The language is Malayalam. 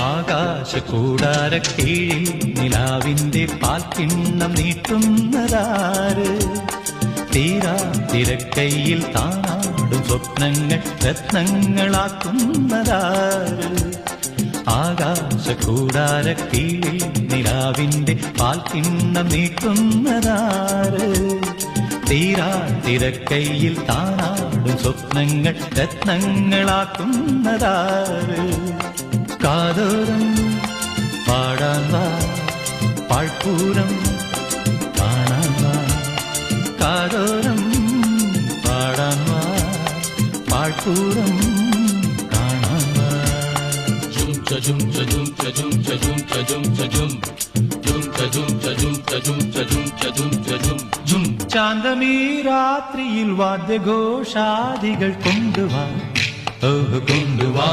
ആകാശക്കൂടാരക്കീഴിൽ നിലാവിന്റെ പാൽക്കിണ്ണം നീട്ടുന്നതാര്? തീരാ തിരക്കൈയിൽ താനാടും സ്വപ്നങ്ങൾ രത്നങ്ങളാക്കുന്നതാര്? ആകാശക്കൂടാരക്കീഴിൽ നിലാവിന്റെ പാൽക്കിണ്ണം നീട്ടുന്നതാര്? തീരാ തിരക്കൈയിൽ താനാടും സ്വപ്നങ്ങൾ രത്നങ്ങളാക്കുന്നതാര്? കാതോരം പാടാൻ വാ, പാഴ്പൂരം കാണാൻ വാ. കാതോരം പാടാൻ വാ, പാഴ്പൂരം കാണാൻ വാ. ജും ചജും ചജും ചജും ചജും ചജും ചജും ജും ചജും ചജും ചജും ചജും ചജും ചജും ജും. ശാന്തമീ രാത്രിയിൽ വാദ്യഘോഷാദികൾ കൊണ്ടുവാ, ഓഹ് കൊണ്ടുവാ.